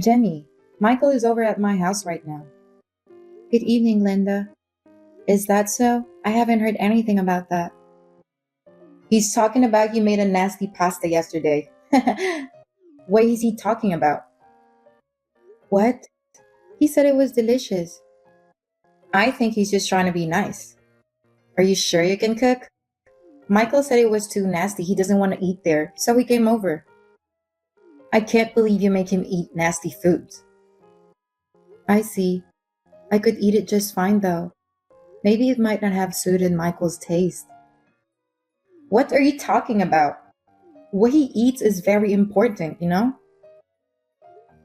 Jenny, Michael is over at my house right now. Good evening, Linda. Is that so? I haven't heard anything about that. He's talking about you made a nasty pasta yesterday. What is he talking about? What? He said it was delicious. I think he's just trying to be nice. Are you sure you can cook? Michael said it was too nasty. He doesn't want to eat there, so he came over. I can't believe you make him eat nasty foods. I see. I could eat it just fine though. Maybe it might not have suited Michael's taste. What are you talking about? What he eats is very important, you know?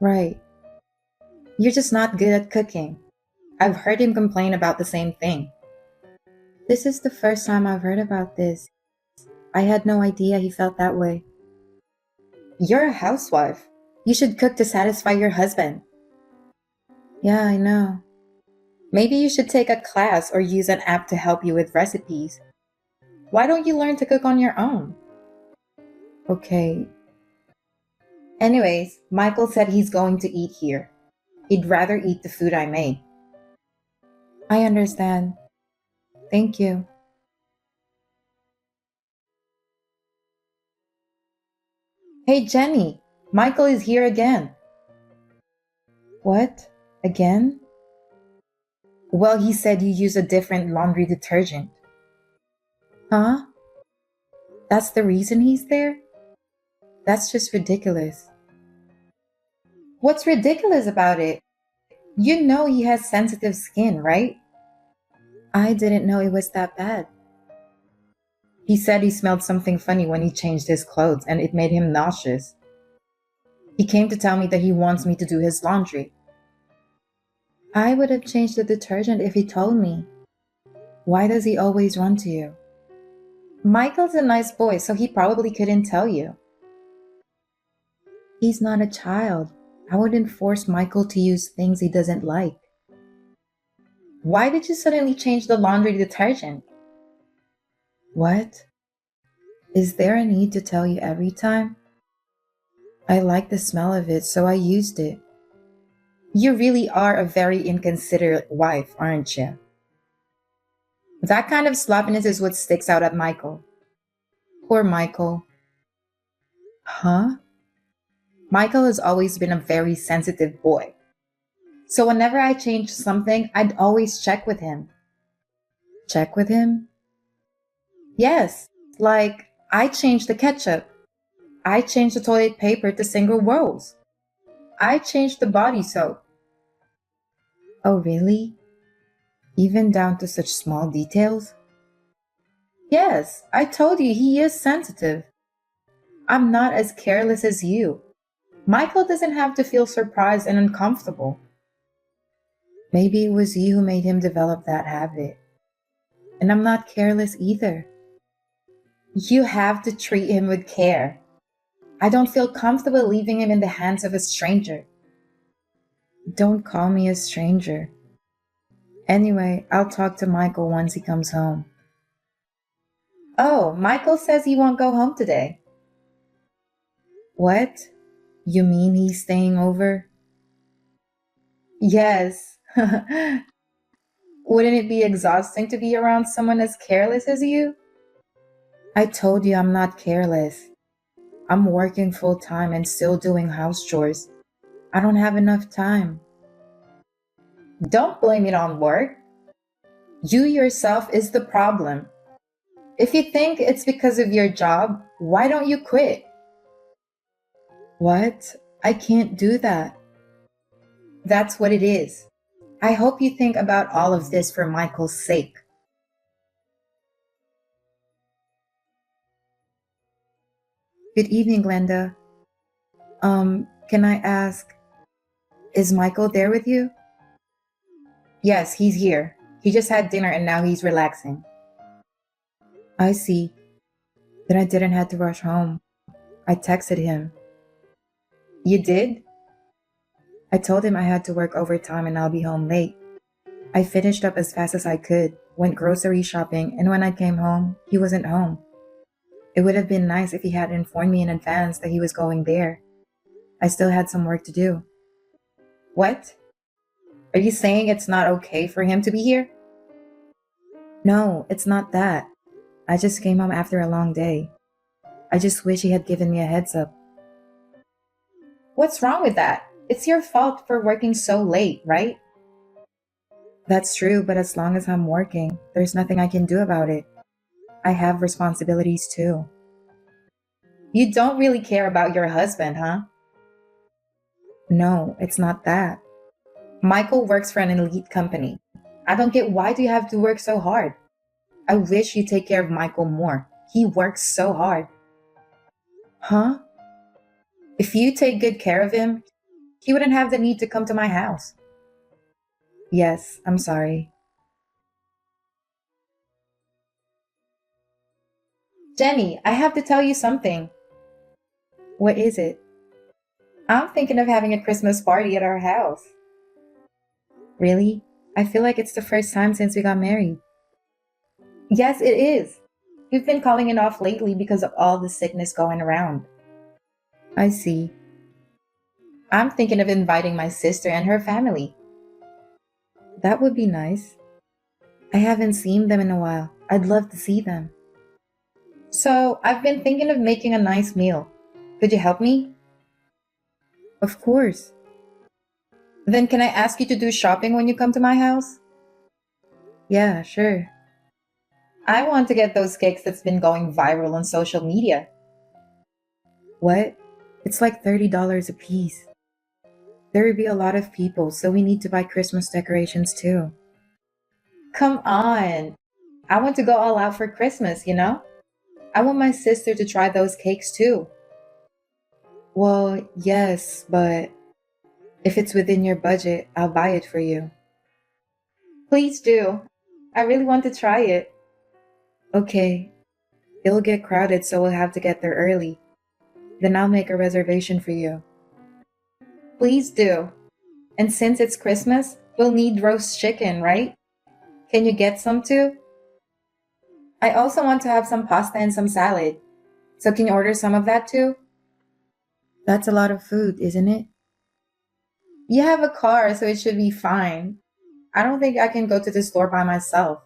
Right. You're just not good at cooking. I've heard him complain about the same thing. This is the first time I've heard about this. I had no idea he felt that way. You're a housewife. You should cook to satisfy your husband. Yeah, I know. Maybe you should take a class or use an app to help you with recipes. Why don't you learn to cook on your own? Okay. Anyways, Michael said he's going to eat here. He'd rather eat the food I made. I understand. Thank you. Hey, Jenny, Michael is here again. What? Again? Well, he said you use a different laundry detergent. Huh? That's the reason he's there? That's just ridiculous. What's ridiculous about it? You know he has sensitive skin, right? I didn't know it was that bad. He said he smelled something funny when he changed his clothes and it made him nauseous. He came to tell me that he wants me to do his laundry. I would have changed the detergent if he told me. Why does he always run to you? Michael's a nice boy, so he probably couldn't tell you. He's not a child. I wouldn't force Michael to use things he doesn't like. Why did you suddenly change the laundry detergent? What? Is there a need to tell you every time? I like the smell of it, so I used it. You really are a very inconsiderate wife, aren't you? That kind of sloppiness is what sticks out at Michael. Poor Michael. Huh? Michael has always been a very sensitive boy. So whenever I changed something, I'd always check with him. Check with him? Yes, like I changed the ketchup. I changed the toilet paper to single rolls. I changed the body soap. Oh, really? Even down to such small details? Yes, I told you he is sensitive. I'm not as careless as you. Michael doesn't have to feel surprised and uncomfortable. Maybe it was you who made him develop that habit. And I'm not careless either. You have to treat him with care. I don't feel comfortable leaving him in the hands of a stranger. Don't call me a stranger. Anyway, I'll talk to Michael once he comes home. Oh, Michael says he won't go home today. What? You mean he's staying over? Yes. Wouldn't it be exhausting to be around someone as careless as you? I told you I'm not careless. I'm working full time and still doing house chores. I don't have enough time. Don't blame it on work. You yourself is the problem. If you think it's because of your job, why don't you quit? What? I can't do that. That's what it is. I hope you think about all of this for Michael's sake. Good evening, Glenda. Can I ask, is Michael there with you? Yes, he's here. He just had dinner and now he's relaxing. I see. Then I didn't have to rush home. I texted him. You did? I told him I had to work overtime and I'll be home late. I finished up as fast as I could, went grocery shopping, and when I came home, he wasn't home. It would have been nice if he had informed me in advance that he was going there. I still had some work to do. What? Are you saying it's not okay for him to be here? No, it's not that. I just came home after a long day. I just wish he had given me a heads up. What's wrong with that? It's your fault for working so late, right? That's true, but as long as I'm working, there's nothing I can do about it. I have responsibilities too. You don't really care about your husband, huh? No, it's not that. Michael works for an elite company. I don't get why do you have to work so hard? I wish you take care of Michael more. He works so hard. Huh? If you take good care of him, he wouldn't have the need to come to my house. Yes, I'm sorry. Jenny, I have to tell you something. What is it? I'm thinking of having a Christmas party at our house. Really? I feel like it's the first time since we got married. Yes, it is. We've been calling it off lately because of all the sickness going around. I see. I'm thinking of inviting my sister and her family. That would be nice. I haven't seen them in a while. I'd love to see them. So, I've been thinking of making a nice meal. Could you help me? Of course. Then can I ask you to do shopping when you come to my house? Yeah, sure. I want to get those cakes that's been going viral on social media. What? It's like $30 a piece. There would be a lot of people, so we need to buy Christmas decorations too. Come on. I want to go all out for Christmas, you know? I want my sister to try those cakes too. Well, yes, but if it's within your budget, I'll buy it for you. Please do. I really want to try it. Okay, it'll get crowded, so we'll have to get there early. Then I'll make a reservation for you. Please do. And since it's Christmas, we'll need roast chicken, right? Can you get some too? I also want to have some pasta and some salad. So can you order some of that too? That's a lot of food, isn't it? You have a car, so it should be fine. I don't think I can go to the store by myself.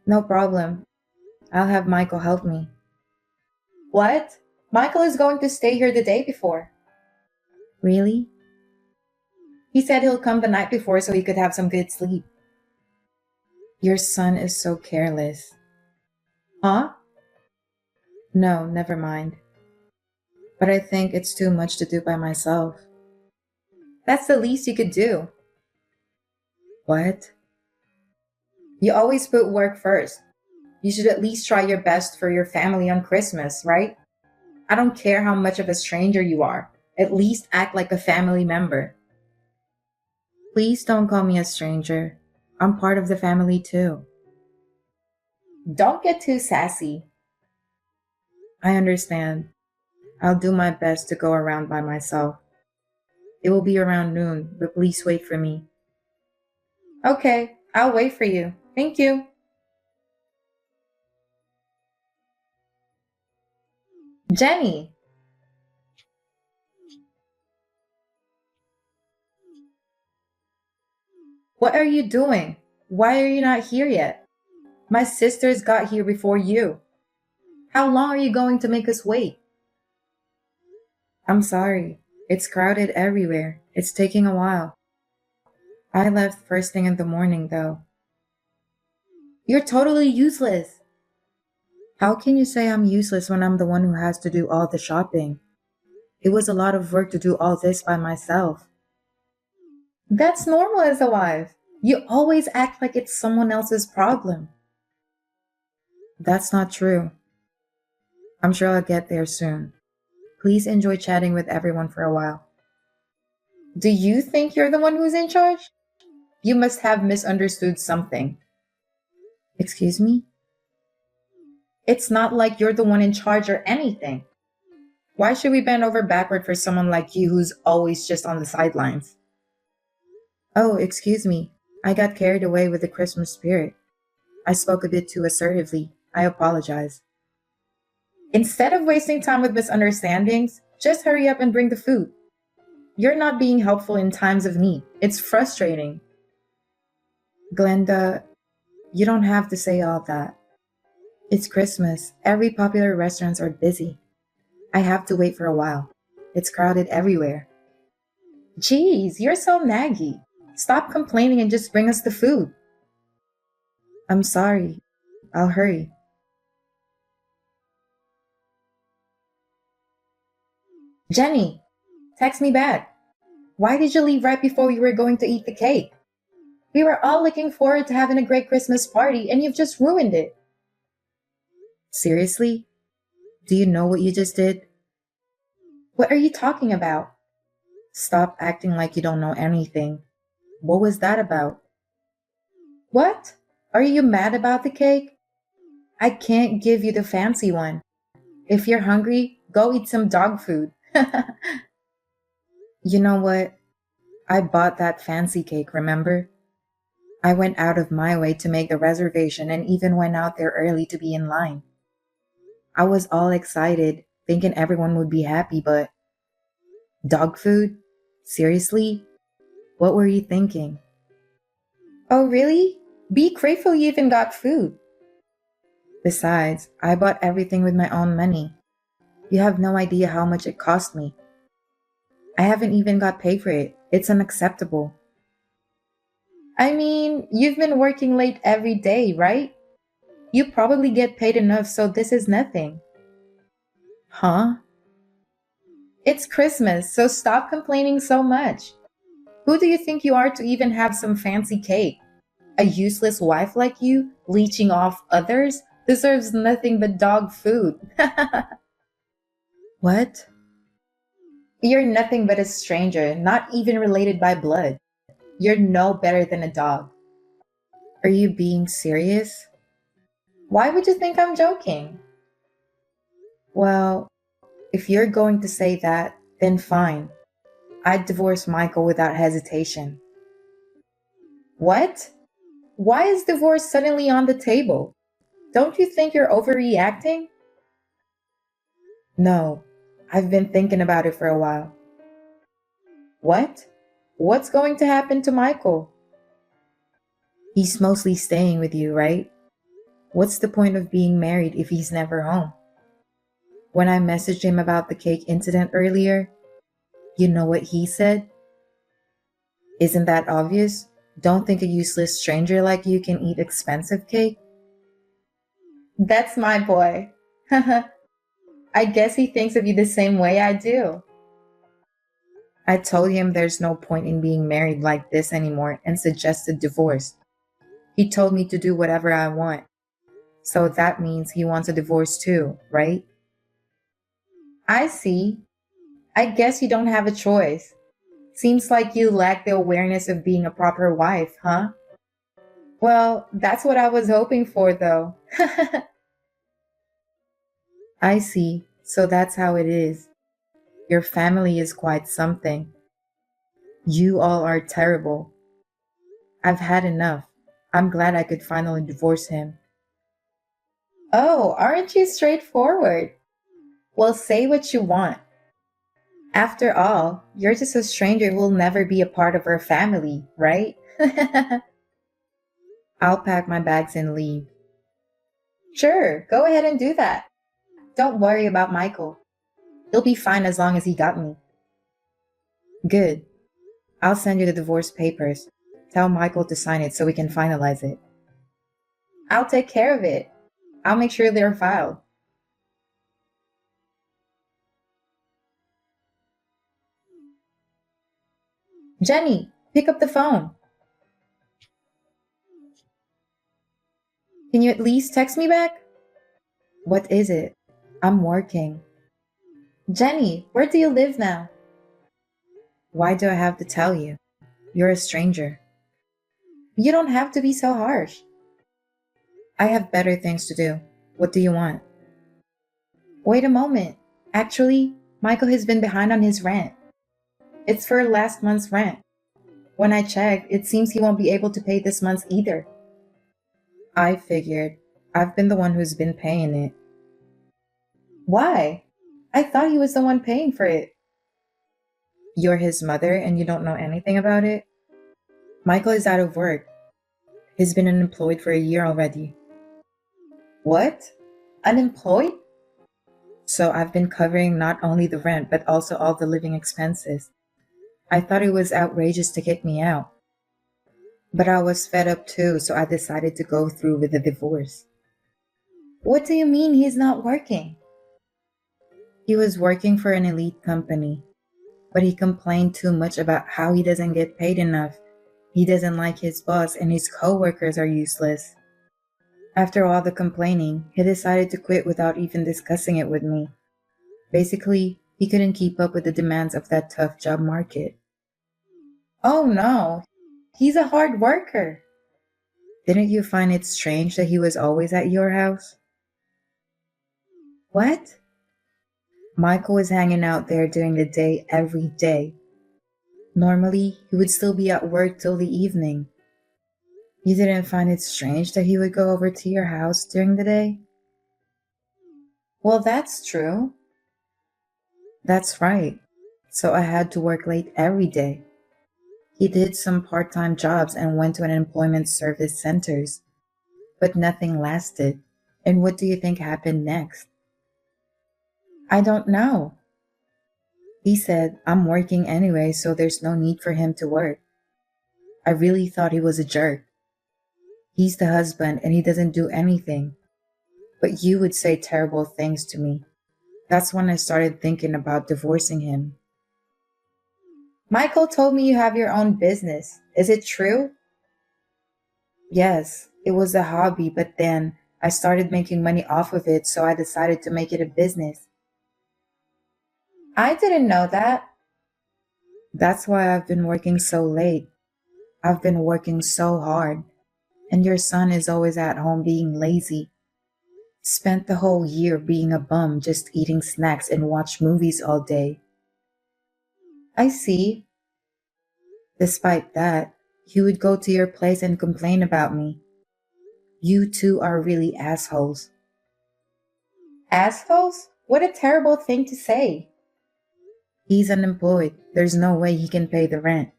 No problem. I'll have Michael help me. What? Michael is going to stay here the day before. Really? He said he'll come the night before so he could have some good sleep. Your son is so careless. Huh? No, never mind. But I think it's too much to do by myself. That's the least you could do. What? You always put work first. You should at least try your best for your family on Christmas, right? I don't care how much of a stranger you are. At least act like a family member. Please don't call me a stranger. I'm part of the family too. Don't get too sassy. I understand. I'll do my best to go around by myself. It will be around noon, but please wait for me. Okay, I'll wait for you. Thank you. Jenny, what are you doing? Why are you not here yet? My sisters got here before you. How long are you going to make us wait? I'm sorry. It's crowded everywhere. It's taking a while. I left first thing in the morning, though. You're totally useless. How can you say I'm useless when I'm the one who has to do all the shopping? It was a lot of work to do all this by myself. That's normal as a wife. You always act like it's someone else's problem. That's not true. I'm sure I'll get there soon. Please enjoy chatting with everyone for a while. Do you think you're the one who's in charge? You must have misunderstood something. Excuse me? It's not like you're the one in charge or anything. Why should we bend over backward for someone like you who's always just on the sidelines? Oh, excuse me. I got carried away with the Christmas spirit. I spoke a bit too assertively. I apologize. Instead of wasting time with misunderstandings, just hurry up and bring the food. You're not being helpful in times of need. It's frustrating. Glenda, you don't have to say all that. It's Christmas. Every popular restaurants are busy. I have to wait for a while. It's crowded everywhere. Geez, you're so naggy. Stop complaining and just bring us the food. I'm sorry. I'll hurry. Jenny, text me back. Why did you leave right before we were going to eat the cake? We were all looking forward to having a great Christmas party and you've just ruined it. Seriously? Do you know what you just did? What are you talking about? Stop acting like you don't know anything. What was that about? What? Are you mad about the cake? I can't give you the fancy one. If you're hungry, go eat some dog food. You know what? I bought that fancy cake, remember? I went out of my way to make the reservation and even went out there early to be in line. I was all excited, thinking everyone would be happy, but dog food? Seriously? What were you thinking? Oh, really? Be grateful you even got food. Besides, I bought everything with my own money. You have no idea how much it cost me. I haven't even got paid for it. It's unacceptable. I mean, you've been working late every day, right? You probably get paid enough, so this is nothing. Huh? It's Christmas, so stop complaining so much. Who do you think you are to even have some fancy cake? A useless wife like you, leeching off others, deserves nothing but dog food. What? You're nothing but a stranger, not even related by blood. You're no better than a dog. Are you being serious? Why would you think I'm joking? Well, if you're going to say that, then fine. I'd divorce Michael without hesitation. What? Why is divorce suddenly on the table? Don't you think you're overreacting? No, I've been thinking about it for a while. What? What's going to happen to Michael? He's mostly staying with you, right? What's the point of being married if he's never home? When I messaged him about the cake incident earlier, you know what he said? Isn't that obvious? Don't think a useless stranger like you can eat expensive cake? That's my boy. I guess he thinks of you the same way I do. I told him there's no point in being married like this anymore and suggested divorce. He told me to do whatever I want. So that means he wants a divorce too, right? I see. I guess you don't have a choice. Seems like you lack the awareness of being a proper wife, huh? Well, that's what I was hoping for, though. I see. So that's how it is. Your family is quite something. You all are terrible. I've had enough. I'm glad I could finally divorce him. Oh, aren't you straightforward? Well, say what you want. After all, you're just a stranger who will never be a part of our family, right? I'll pack my bags and leave. Sure, go ahead and do that. Don't worry about Michael. He'll be fine as long as he got me. Good. I'll send you the divorce papers. Tell Michael to sign it so we can finalize it. I'll take care of it. I'll make sure they're filed. Jenny, pick up the phone. Can you at least text me back? What is it? I'm working. Jenny, where do you live now? Why do I have to tell you? You're a stranger. You don't have to be so harsh. I have better things to do. What do you want? Wait a moment. Actually, Michael has been behind on his rent. It's for last month's rent. When I checked, it seems he won't be able to pay this month's either. I figured. I've been the one who's been paying it. Why? I thought he was the one paying for it. You're his mother and you don't know anything about it? Michael is out of work. He's been unemployed for a year already. What? Unemployed? So I've been covering not only the rent, but also all the living expenses. I thought it was outrageous to kick me out. But I was fed up too, so I decided to go through with the divorce. What do you mean he's not working? He was working for an elite company, but he complained too much about how he doesn't get paid enough. He doesn't like his boss and his coworkers are useless. After all the complaining, he decided to quit without even discussing it with me. Basically, he couldn't keep up with the demands of that tough job market. Oh no, he's a hard worker. Didn't you find it strange that he was always at your house? What? Michael was hanging out there during the day every day. Normally, he would still be at work till the evening. You didn't find it strange that he would go over to your house during the day? Well, that's true. That's right. So I had to work late every day. He did some part time jobs and went to an employment service centers, but nothing lasted. And what do you think happened next? I don't know. He said, I'm working anyway, so there's no need for him to work. I really thought he was a jerk. He's the husband and he doesn't do anything. But you would say terrible things to me. That's when I started thinking about divorcing him. Michael told me you have your own business. Is it true? Yes, it was a hobby, but then I started making money off of it, so I decided to make it a business. I didn't know that. That's why I've been working so late. I've been working so hard. And your son is always at home being lazy. Spent the whole year being a bum, just eating snacks and watch movies all day. I see. Despite that, he would go to your place and complain about me. You two are really assholes. Assholes? What a terrible thing to say. He's unemployed. There's no way he can pay the rent.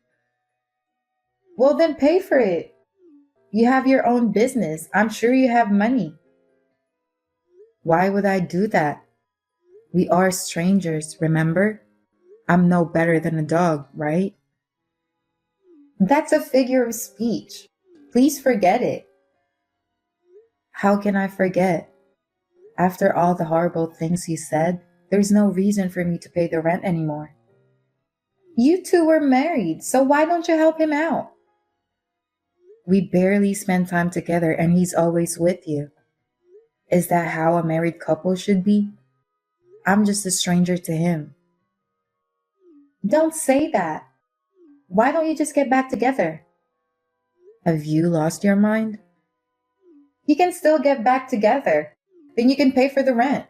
Well, then pay for it. You have your own business. I'm sure you have money. Why would I do that? We are strangers, remember? I'm no better than a dog, right? That's a figure of speech. Please forget it. How can I forget? After all the horrible things you said, there's no reason for me to pay the rent anymore. You two were married, so why don't you help him out? We barely spend time together and he's always with you. Is that how a married couple should be? I'm just a stranger to him. Don't say that. Why don't you just get back together? Have you lost your mind? You can still get back together. Then you can pay for the rent.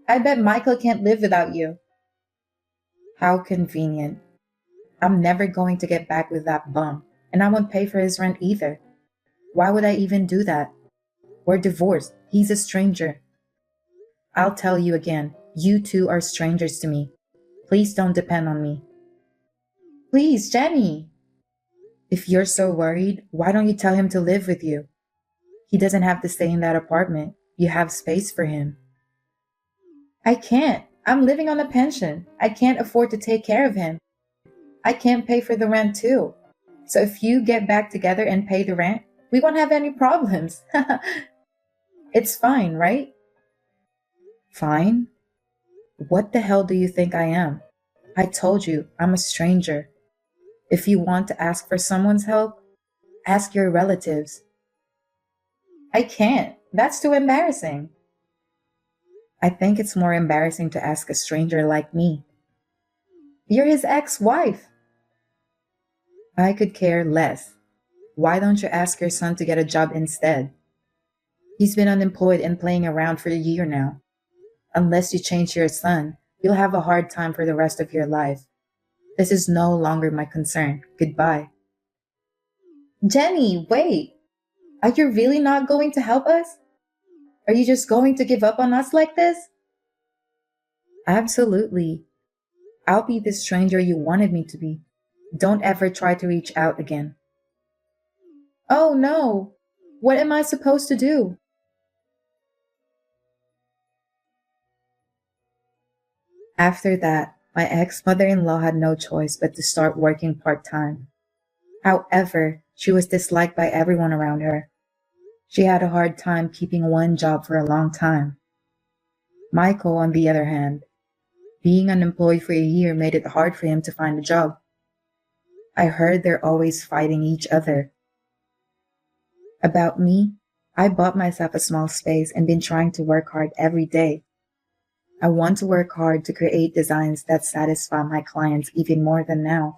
I bet Michael can't live without you. How convenient. I'm never going to get back with that bum, and I won't pay for his rent either. Why would I even do that? We're divorced. He's a stranger. I'll tell you again, you two are strangers to me. Please don't depend on me. Please, Jenny. If you're so worried, why don't you tell him to live with you? He doesn't have to stay in that apartment. You have space for him. I can't. I'm living on a pension. I can't afford to take care of him. I can't pay for the rent too. So if you get back together and pay the rent, we won't have any problems. It's fine, right? Fine? What the hell do you think I am? I told you, I'm a stranger. If you want to ask for someone's help, ask your relatives. I can't. That's too embarrassing. I think it's more embarrassing to ask a stranger like me. You're his ex-wife. I could care less. Why don't you ask your son to get a job instead? He's been unemployed and playing around for a year now. Unless you change your son, you'll have a hard time for the rest of your life. This is no longer my concern. Goodbye. Jenny, wait. Are you really not going to help us? Are you just going to give up on us like this? Absolutely. I'll be the stranger you wanted me to be. Don't ever try to reach out again. Oh no! What am I supposed to do? After that, my ex mother in law had no choice but to start working part time. However, she was disliked by everyone around her. She had a hard time keeping one job for a long time. Michael, on the other hand, being unemployed for a year made it hard for him to find a job. I heard they're always fighting each other. About me, I bought myself a small space and been trying to work hard every day. I want to work hard to create designs that satisfy my clients even more than now.